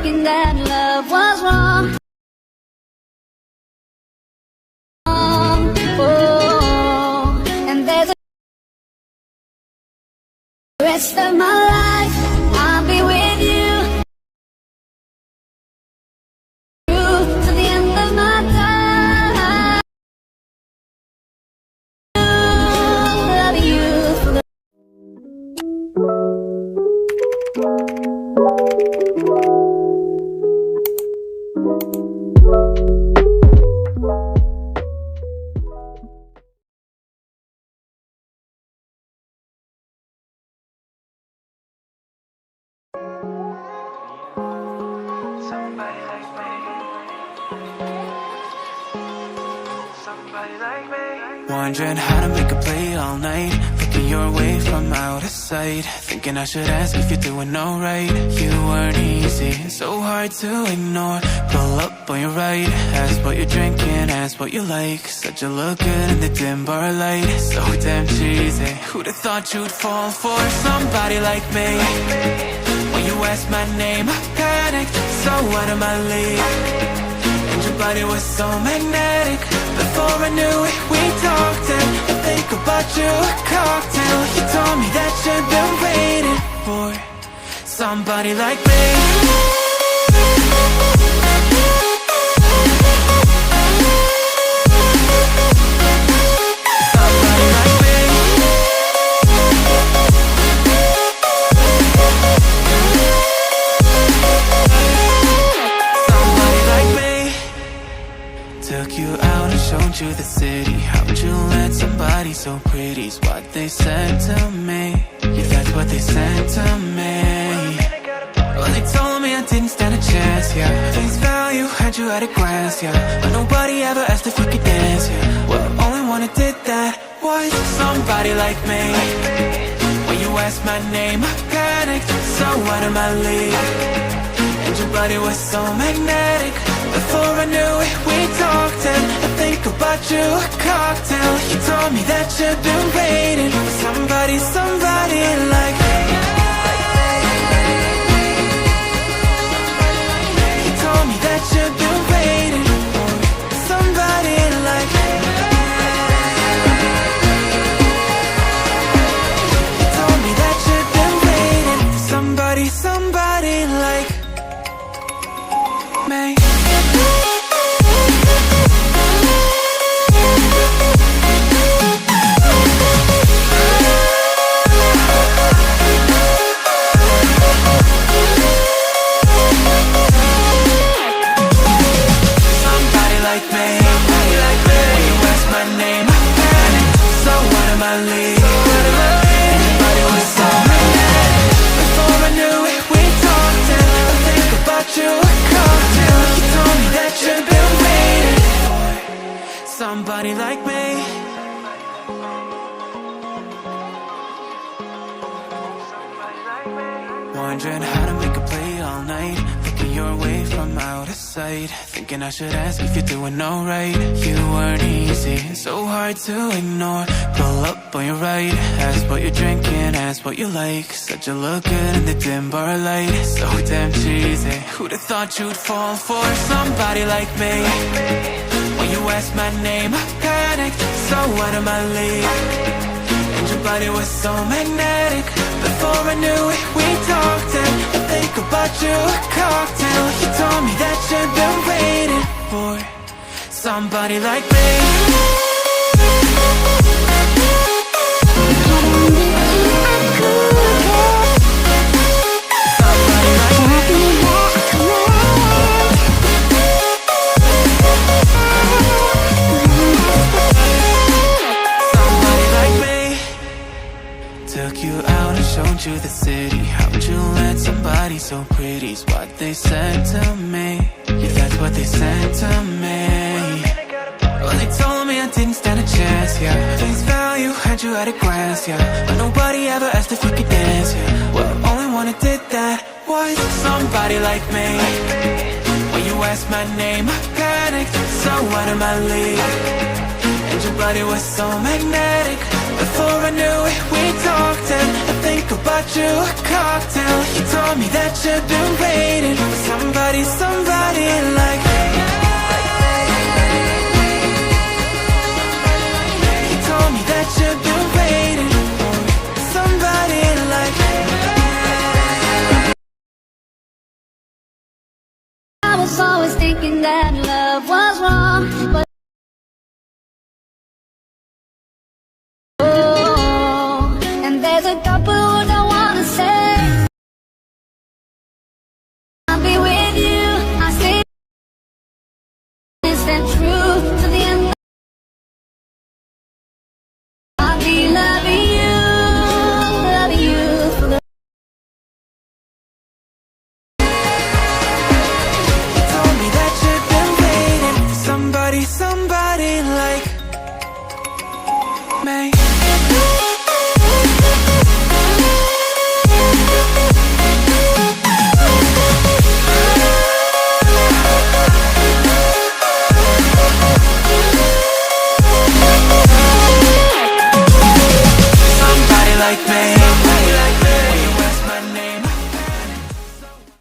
thinking that love was wrong. Oh, and there's a rest of my life I'll be with you to the end of my time. Love you for the Somebody like me. Somebody like me. Wondering how to make a play all night, looking your way from out of sight, thinking I should ask if you're doing alright. You weren't easy, so hard to ignore. Pull up on your right, ask what you're drinking, ask what you like. Said you look good in the dim bar light, so damn cheesy. Who'd have thought you'd fall for somebody like me? When you asked my name, I panicked, so out of my league. And your body was so magnetic. Before I knew it, we talked, and I think about you a cocktail. You told me that you've been waiting for somebody like me. Somebody like me. Somebody like me. Took you out and showed you the city. How'd you let somebody so pretty's what they said to me? Yeah, that's what they said to me. Well, they told me I didn't stand a chance, yeah. Face value, had you at a glance, yeah. But nobody ever asked if you could dance, yeah. Well, only one who did that was somebody like me. When you asked my name, I panicked, so out of my league. And your body was so magnetic. Before I knew it, we talked, and I think about you a cocktail. You told me that you've been waiting for somebody, somebody like me. You told me that you've been waiting for somebody like me. You told me that you've been waiting for somebody, somebody like me. Somebody like me. Wondering how to make a play all night, looking your way from out of sight, thinking I should ask if you're doing alright. You weren't easy, so hard to ignore. Pull up on your right, ask what you're drinking, ask what you like. Said you look good in the dim bar light, so damn cheesy. Who'd have thought you'd fall for somebody like me? When you asked my name, I panicked, so out of my league. And your body was so magnetic. Before I knew it, we talked, and I think about you a cocktail. You told me that you've been waiting for somebody like me. Took you out and showed you the city. How'd you let somebody so pretty's what they said to me? Yeah, that's what they said to me. Well, they told me I didn't stand a chance, yeah. Face value, had you at a glance, yeah. But nobody ever asked if you could dance, yeah. Well, only one who did that was somebody like me. When you asked my name, I panicked, so out of my league. And your body was so magnetic. Before I knew it, we talked, and I think about you a cocktail. You told me that you've been waiting for somebody thinking that love was wrong, but oh, and there's a couple words I wanna say. I'll be with you, I say this and true.